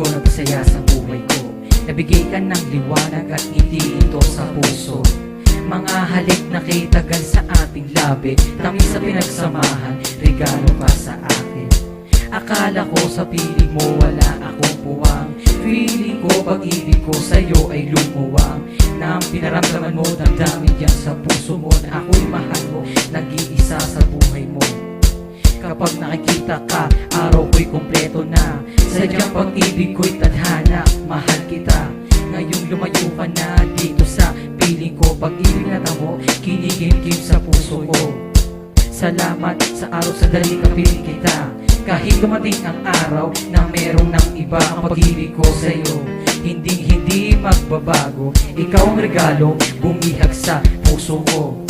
ko nagsaya sa buhay ko. Nabigay ka ng liwanag at ngiti ito sa puso. Mga halik na kitagal sa ating labi, tamis sa pinagsamahan, regalo ka sa akin. Akala ko sa piling mo wala akong puwang. Feeling ko pag-ibig ko sa'yo ay lumuwang. Na ang pinaramdaman mo, damdamin yan sa puso mo. Na ako'y mahal mo, nag-iisa sa buhay mo. Kapag nakikita ka, araw ko'y kumpleto na. Sadyang pag-ibig ko'y tadhana, mahal kita. Ngayong lumayo ka na dito sa piling ko. Pag-ibig na tamo, kinikimkim sa puso ko. Salamat sa araw sa dali kapiling kita. Kahit dumating ang araw na merong ng iba, ang pag-ibig ko sa'yo hindi magbabago. Ikaw ang regalo, bumihag sa puso ko.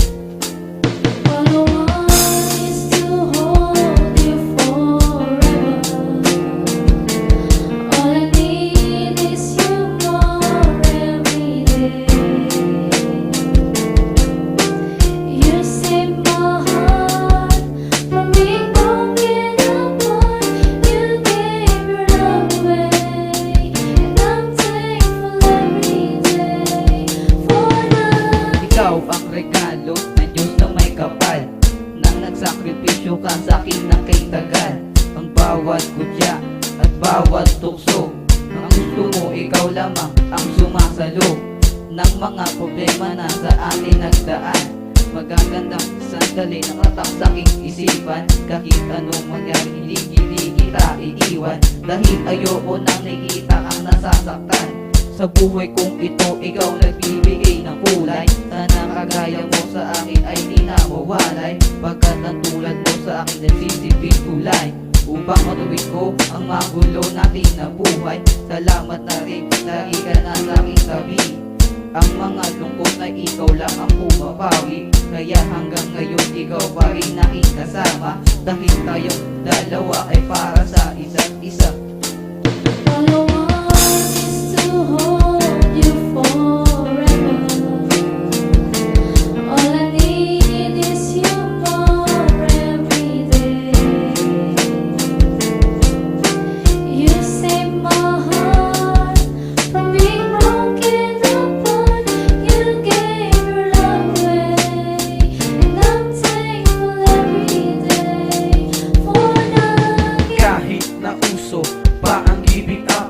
Ikaw ang regalo ng Diyos na may kapal, nang nagsakripisyo ka sa akin ng kay tagal. Ang bawat kutya at bawat tukso, ang gusto mo ikaw lamang ang sumasalo ng mga problema na sa atin nagdaan. Magagandang sandali nakatak sa aking isipan, kahit anong mangyari hindi kita iiwan. Dahil ayoko nang nakita ang nasasaktan. Sa buhay kong ito, ikaw nagbibigay ng kulay. Sana kagaya mo sa akin ay di na mawalay, pagkat ang tulad mo sa akin nagsisiping tulay, upang matuwid ko ang magulo natin na buhay. Salamat na rin, lagi ka na sa aking tabi. Ang mga lungkot na ikaw lang ang pumapawi, kaya hanggang ngayon ikaw pa rin aking kasama. Dahil tayong dalawa ay para sa isa't isa.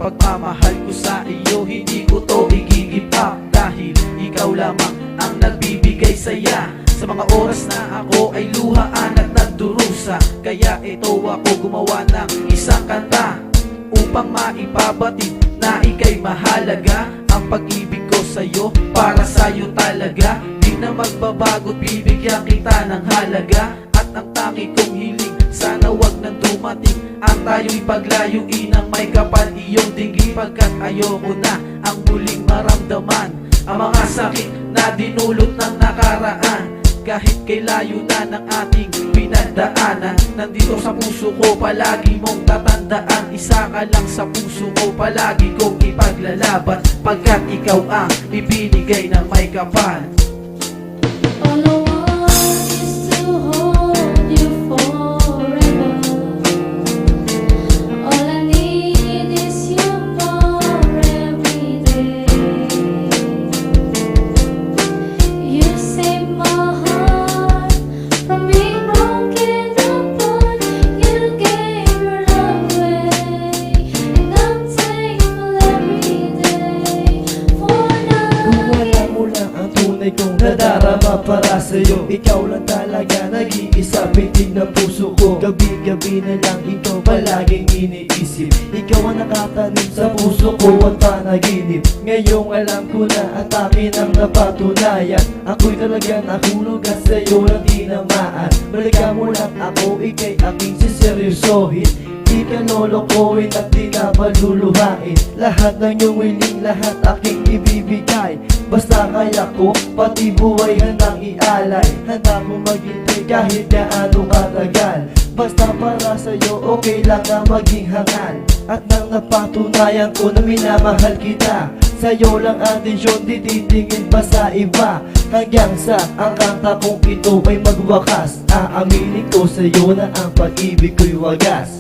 Pagmamahal ko sa iyo, hindi ko to i-give up. Dahil ikaw lamang ang nagbibigay saya sa mga oras na ako ay luhaan at nagdurusa. Kaya ito ako gumawa ng isang kanta upang maipabatid na ika'y mahalaga. Ang pag-ibig ko sa'yo, para sa'yo talaga, di na magbabago't bibigyan kita ng halaga. At ang tangi kong hiling, sana wag nang dumating ang tayo'y paglayuin ng may kapal iyong dinggin. Pagkat ayoko na ang muling maramdaman ang mga sakit na dinulot ng nakaraan. Kahit kay layo na ng ating pinagdaanan, nandito sa puso ko palagi mong tatandaan. Isa ka lang sa puso ko, palagi kong ipaglalaban, pagkat ikaw ang ibinigay ng may kapal. All I want is to hold you forever. All I need is you more every day. You save my heart from being broken apart. You gave your love away, and I'm thankful every day for now. Kung wala mo lang ang tunay kong nadarama para sa'yo, ikaw lang talaga nag-iisa, pitig ng puso ko. Gabi-gabi na lang ikaw palaging iniisip. Ikaw ang nakatanim sa puso ko at panaginip. Ngayong alam ko na at akin ang napatunayan, ako'y talaga nahulog at sa'yo lang tinamaan. Balikan mo lang ako, ika'y aking siseryosohin. Di ka lolokohin at di ka paluluhain. Lahat ng iyong wiling, lahat aking ibibigay. Basta kaya ko, pati buhay handang ialay. Handa ko maghintay kahit gaano katagal. Basta para sa'yo, okay lang na maging hangal. At nang napatunayan ko na minamahal kita, sa'yo lang atensyon, di titingin pa sa iba. Hanggang sa ang kanta kong ito ay magwakas, aaminin ko sa'yo na ang pag-ibig ko'y wagas.